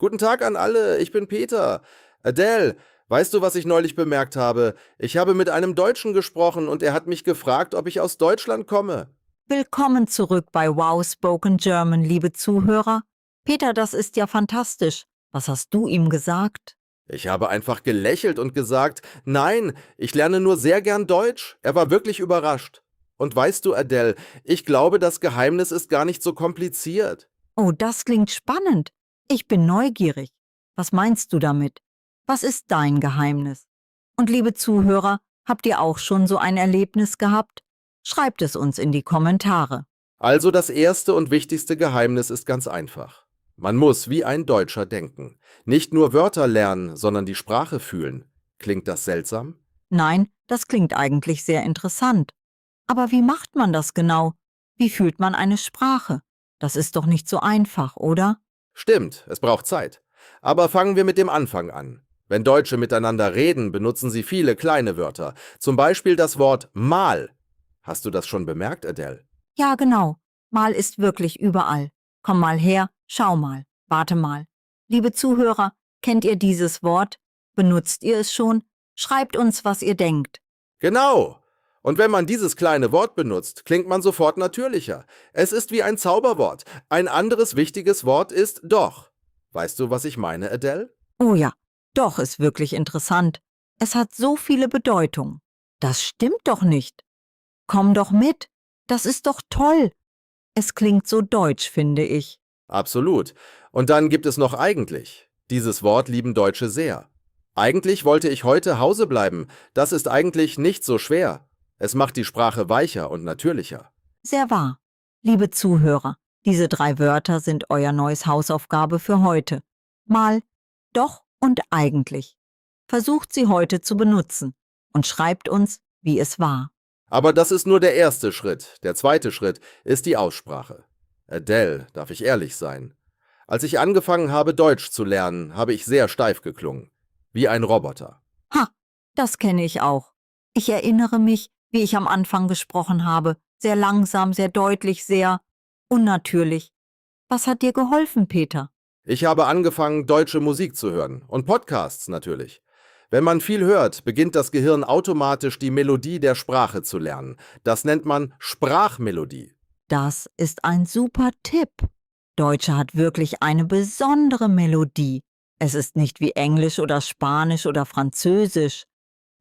Guten Tag an alle, ich bin Peter. Adele, weißt du, was ich neulich bemerkt habe? Ich habe mit einem Deutschen gesprochen und er hat mich gefragt, ob ich aus Deutschland komme. Willkommen zurück bei Wow Spoken German, liebe Zuhörer. Peter, das ist ja fantastisch. Was hast du ihm gesagt? Ich habe einfach gelächelt und gesagt, nein, ich lerne nur sehr gern Deutsch. Er war wirklich überrascht. Und weißt du, Adele, ich glaube, das Geheimnis ist gar nicht so kompliziert. Oh, das klingt spannend. Ich bin neugierig. Was meinst du damit? Was ist dein Geheimnis? Und liebe Zuhörer, habt ihr auch schon so ein Erlebnis gehabt? Schreibt es uns in die Kommentare. Also das erste und wichtigste Geheimnis ist ganz einfach. Man muss wie ein Deutscher denken. Nicht nur Wörter lernen, sondern die Sprache fühlen. Klingt das seltsam? Nein, das klingt eigentlich sehr interessant. Aber wie macht man das genau? Wie fühlt man eine Sprache? Das ist doch nicht so einfach, oder? Stimmt, es braucht Zeit. Aber fangen wir mit dem Anfang an. Wenn Deutsche miteinander reden, benutzen sie viele kleine Wörter. Zum Beispiel das Wort mal. Hast du das schon bemerkt, Adele? Ja, genau. Mal ist wirklich überall. Komm mal her, schau mal, warte mal. Liebe Zuhörer, kennt ihr dieses Wort? Benutzt ihr es schon? Schreibt uns, was ihr denkt. Genau. Und wenn man dieses kleine Wort benutzt, klingt man sofort natürlicher. Es ist wie ein Zauberwort. Ein anderes wichtiges Wort ist doch. Weißt du, was ich meine, Adele? Oh ja, doch ist wirklich interessant. Es hat so viele Bedeutungen. Das stimmt doch nicht. Komm doch mit. Das ist doch toll. Es klingt so deutsch, finde ich. Absolut. Und dann gibt es noch eigentlich. Dieses Wort lieben Deutsche sehr. Eigentlich wollte ich heute Hause bleiben. Das ist eigentlich nicht so schwer. Es macht die Sprache weicher und natürlicher. Sehr wahr. Liebe Zuhörer, diese 3 Wörter sind euer neues Hausaufgabe für heute. Mal, doch und eigentlich. Versucht sie heute zu benutzen und schreibt uns, wie es war. Aber das ist nur der erste Schritt. Der zweite Schritt ist die Aussprache. Adele, darf ich ehrlich sein? Als ich angefangen habe, Deutsch zu lernen, habe ich sehr steif geklungen. Wie ein Roboter. Ha, das kenne ich auch. Ich erinnere mich, wie ich am Anfang gesprochen habe. Sehr langsam, sehr deutlich, sehr unnatürlich. Was hat dir geholfen, Peter? Ich habe angefangen, deutsche Musik zu hören und Podcasts natürlich. Wenn man viel hört, beginnt das Gehirn automatisch die Melodie der Sprache zu lernen. Das nennt man Sprachmelodie. Das ist ein super Tipp. Deutsche hat wirklich eine besondere Melodie. Es ist nicht wie Englisch oder Spanisch oder Französisch.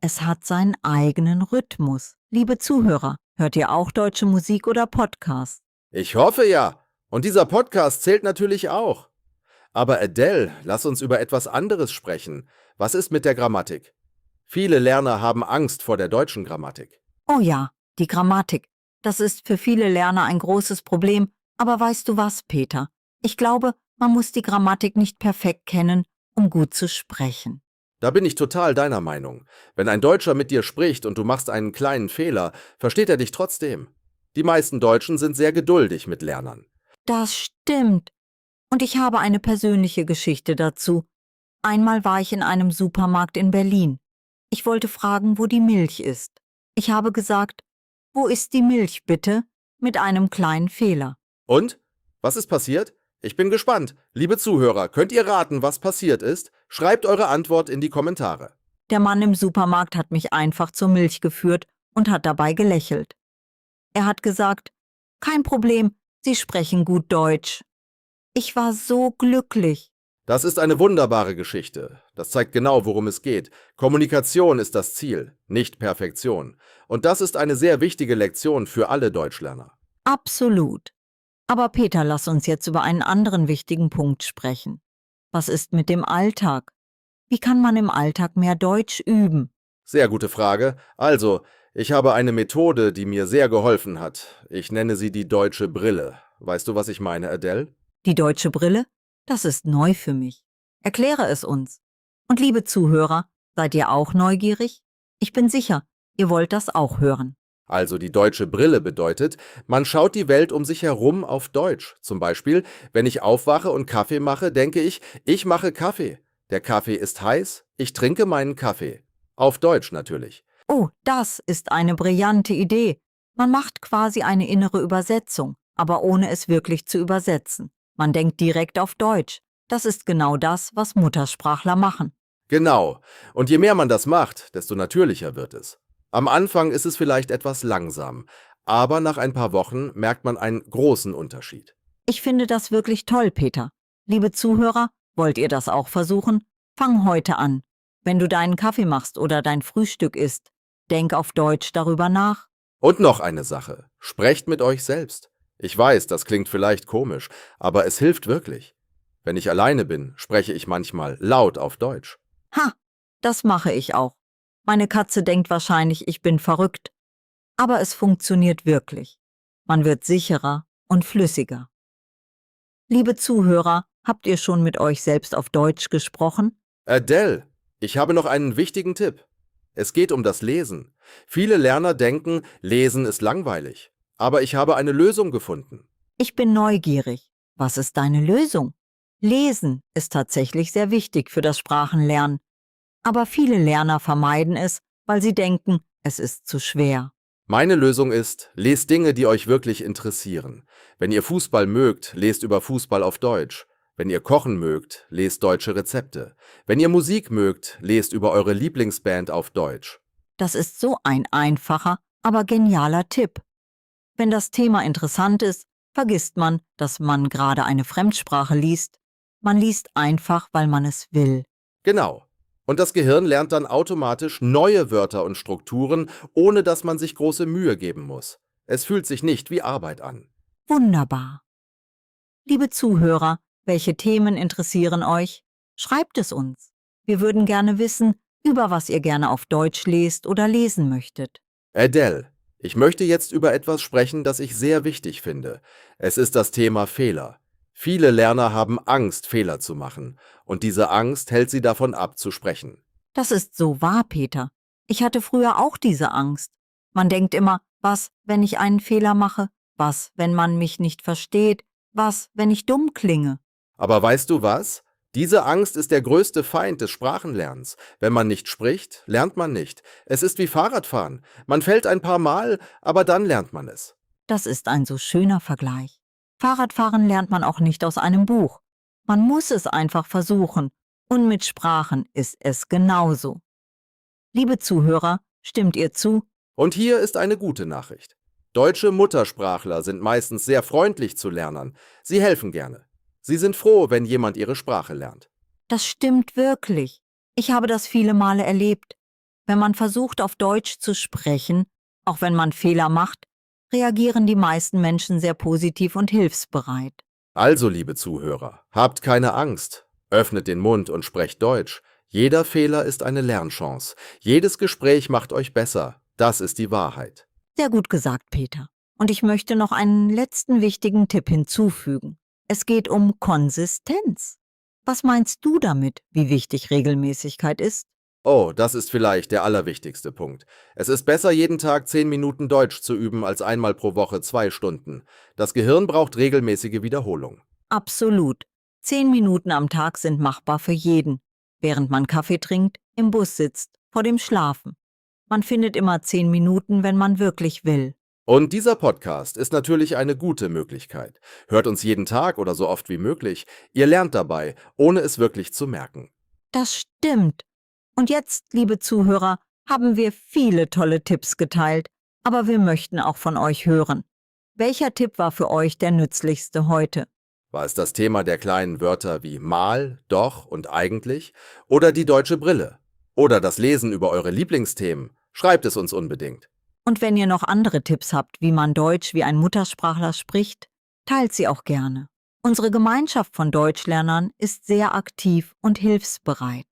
Es hat seinen eigenen Rhythmus. Liebe Zuhörer, hört ihr auch deutsche Musik oder Podcasts? Ich hoffe ja. Und dieser Podcast zählt natürlich auch. Aber Adele, lass uns über etwas anderes sprechen. Was ist mit der Grammatik? Viele Lerner haben Angst vor der deutschen Grammatik. Oh ja, die Grammatik. Das ist für viele Lerner ein großes Problem. Aber weißt du was, Peter? Ich glaube, man muss die Grammatik nicht perfekt kennen, um gut zu sprechen. Da bin ich total deiner Meinung. Wenn ein Deutscher mit dir spricht und du machst einen kleinen Fehler, versteht er dich trotzdem. Die meisten Deutschen sind sehr geduldig mit Lernern. Das stimmt. Und ich habe eine persönliche Geschichte dazu. Einmal war ich in einem Supermarkt in Berlin. Ich wollte fragen, wo die Milch ist. Ich habe gesagt, wo ist die Milch bitte? Mit einem kleinen Fehler. Und? Was ist passiert? Ich bin gespannt. Liebe Zuhörer, könnt ihr raten, was passiert ist? Schreibt eure Antwort in die Kommentare. Der Mann im Supermarkt hat mich einfach zur Milch geführt und hat dabei gelächelt. Er hat gesagt, kein Problem, Sie sprechen gut Deutsch. Ich war so glücklich. Das ist eine wunderbare Geschichte. Das zeigt genau, worum es geht. Kommunikation ist das Ziel, nicht Perfektion. Und das ist eine sehr wichtige Lektion für alle Deutschlerner. Absolut. Aber Peter, lass uns jetzt über einen anderen wichtigen Punkt sprechen. Was ist mit dem Alltag? Wie kann man im Alltag mehr Deutsch üben? Sehr gute Frage. Also, ich habe eine Methode, die mir sehr geholfen hat. Ich nenne sie die deutsche Brille. Weißt du, was ich meine, Adele? Die deutsche Brille? Das ist neu für mich. Erkläre es uns. Und liebe Zuhörer, seid ihr auch neugierig? Ich bin sicher, ihr wollt das auch hören. Also die deutsche Brille bedeutet, man schaut die Welt um sich herum auf Deutsch. Zum Beispiel, wenn ich aufwache und Kaffee mache, denke ich mache Kaffee. Der Kaffee ist heiß, ich trinke meinen Kaffee. Auf Deutsch natürlich. Oh, das ist eine brillante Idee. Man macht quasi eine innere Übersetzung, aber ohne es wirklich zu übersetzen. Man denkt direkt auf Deutsch. Das ist genau das, was Muttersprachler machen. Genau. Und je mehr man das macht, desto natürlicher wird es. Am Anfang ist es vielleicht etwas langsam, aber nach ein paar Wochen merkt man einen großen Unterschied. Ich finde das wirklich toll, Peter. Liebe Zuhörer, wollt ihr das auch versuchen? Fang heute an. Wenn du deinen Kaffee machst oder dein Frühstück isst, denk auf Deutsch darüber nach. Und noch eine Sache. Sprecht mit euch selbst. Ich weiß, das klingt vielleicht komisch, aber es hilft wirklich. Wenn ich alleine bin, spreche ich manchmal laut auf Deutsch. Ha, das mache ich auch. Meine Katze denkt wahrscheinlich, ich bin verrückt. Aber es funktioniert wirklich. Man wird sicherer und flüssiger. Liebe Zuhörer, habt ihr schon mit euch selbst auf Deutsch gesprochen? Adele, ich habe noch einen wichtigen Tipp. Es geht um das Lesen. Viele Lerner denken, Lesen ist langweilig. Aber ich habe eine Lösung gefunden. Ich bin neugierig. Was ist deine Lösung? Lesen ist tatsächlich sehr wichtig für das Sprachenlernen. Aber viele Lerner vermeiden es, weil sie denken, es ist zu schwer. Meine Lösung ist, lest Dinge, die euch wirklich interessieren. Wenn ihr Fußball mögt, lest über Fußball auf Deutsch. Wenn ihr kochen mögt, lest deutsche Rezepte. Wenn ihr Musik mögt, lest über eure Lieblingsband auf Deutsch. Das ist so ein einfacher, aber genialer Tipp. Wenn das Thema interessant ist, vergisst man, dass man gerade eine Fremdsprache liest. Man liest einfach, weil man es will. Genau. Und das Gehirn lernt dann automatisch neue Wörter und Strukturen, ohne dass man sich große Mühe geben muss. Es fühlt sich nicht wie Arbeit an. Wunderbar. Liebe Zuhörer, welche Themen interessieren euch? Schreibt es uns. Wir würden gerne wissen, über was ihr gerne auf Deutsch lest oder lesen möchtet. Adele, ich möchte jetzt über etwas sprechen, das ich sehr wichtig finde. Es ist das Thema Fehler. Viele Lerner haben Angst, Fehler zu machen, und diese Angst hält sie davon ab, zu sprechen. Das ist so wahr, Peter. Ich hatte früher auch diese Angst. Man denkt immer, was, wenn ich einen Fehler mache? Was, wenn man mich nicht versteht? Was, wenn ich dumm klinge? Aber weißt du was? Diese Angst ist der größte Feind des Sprachenlernens. Wenn man nicht spricht, lernt man nicht. Es ist wie Fahrradfahren. Man fällt ein paar Mal, aber dann lernt man es. Das ist ein so schöner Vergleich. Fahrradfahren lernt man auch nicht aus einem Buch. Man muss es einfach versuchen. Und mit Sprachen ist es genauso. Liebe Zuhörer, stimmt ihr zu? Und hier ist eine gute Nachricht. Deutsche Muttersprachler sind meistens sehr freundlich zu Lernern. Sie helfen gerne. Sie sind froh, wenn jemand ihre Sprache lernt. Das stimmt wirklich. Ich habe das viele Male erlebt. Wenn man versucht, auf Deutsch zu sprechen, auch wenn man Fehler macht, reagieren die meisten Menschen sehr positiv und hilfsbereit. Also, liebe Zuhörer, habt keine Angst. Öffnet den Mund und sprecht Deutsch. Jeder Fehler ist eine Lernchance. Jedes Gespräch macht euch besser. Das ist die Wahrheit. Sehr gut gesagt, Peter. Und ich möchte noch einen letzten wichtigen Tipp hinzufügen. Es geht um Konsistenz. Was meinst du damit, wie wichtig Regelmäßigkeit ist? Oh, das ist vielleicht der allerwichtigste Punkt. Es ist besser, jeden Tag 10 Minuten Deutsch zu üben, als einmal pro Woche 2 Stunden. Das Gehirn braucht regelmäßige Wiederholung. Absolut. 10 Minuten am Tag sind machbar für jeden, während man Kaffee trinkt, im Bus sitzt, vor dem Schlafen. Man findet immer 10 Minuten, wenn man wirklich will. Und dieser Podcast ist natürlich eine gute Möglichkeit. Hört uns jeden Tag oder so oft wie möglich. Ihr lernt dabei, ohne es wirklich zu merken. Das stimmt. Und jetzt, liebe Zuhörer, haben wir viele tolle Tipps geteilt, aber wir möchten auch von euch hören. Welcher Tipp war für euch der nützlichste heute? War es das Thema der kleinen Wörter wie mal, doch und eigentlich? Oder die deutsche Brille? Oder das Lesen über eure Lieblingsthemen? Schreibt es uns unbedingt. Und wenn ihr noch andere Tipps habt, wie man Deutsch wie ein Muttersprachler spricht, teilt sie auch gerne. Unsere Gemeinschaft von Deutschlernern ist sehr aktiv und hilfsbereit.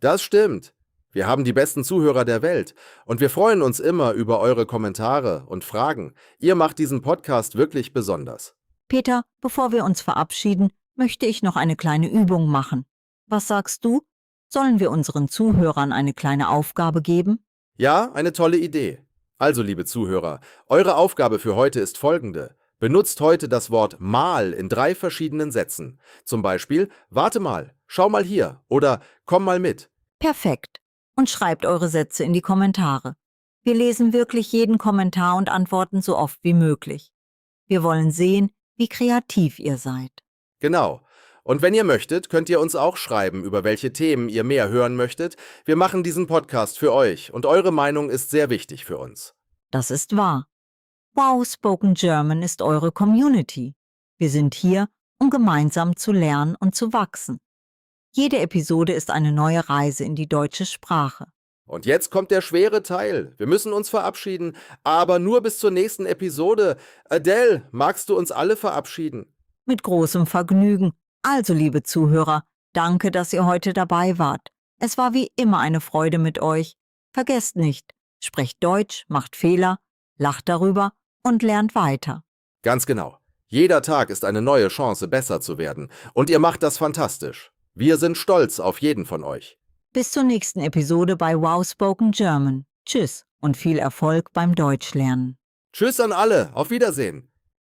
Das stimmt. Wir haben die besten Zuhörer der Welt und wir freuen uns immer über eure Kommentare und Fragen. Ihr macht diesen Podcast wirklich besonders. Peter, bevor wir uns verabschieden, möchte ich noch eine kleine Übung machen. Was sagst du? Sollen wir unseren Zuhörern eine kleine Aufgabe geben? Ja, eine tolle Idee. Also, liebe Zuhörer, eure Aufgabe für heute ist folgende. Benutzt heute das Wort mal in 3 verschiedenen Sätzen. Zum Beispiel, warte mal, schau mal hier oder komm mal mit. Perfekt. Und schreibt eure Sätze in die Kommentare. Wir lesen wirklich jeden Kommentar und antworten so oft wie möglich. Wir wollen sehen, wie kreativ ihr seid. Genau. Und wenn ihr möchtet, könnt ihr uns auch schreiben, über welche Themen ihr mehr hören möchtet. Wir machen diesen Podcast für euch und eure Meinung ist sehr wichtig für uns. Das ist wahr. Wow Spoken German ist eure Community. Wir sind hier, um gemeinsam zu lernen und zu wachsen. Jede Episode ist eine neue Reise in die deutsche Sprache. Und jetzt kommt der schwere Teil. Wir müssen uns verabschieden, aber nur bis zur nächsten Episode. Adele, magst du uns alle verabschieden? Mit großem Vergnügen. Also, liebe Zuhörer, danke, dass ihr heute dabei wart. Es war wie immer eine Freude mit euch. Vergesst nicht, sprecht Deutsch, macht Fehler, lacht darüber und lernt weiter. Ganz genau. Jeder Tag ist eine neue Chance, besser zu werden. Und ihr macht das fantastisch. Wir sind stolz auf jeden von euch. Bis zur nächsten Episode bei Wow Spoken German. Tschüss und viel Erfolg beim Deutschlernen. Tschüss an alle. Auf Wiedersehen.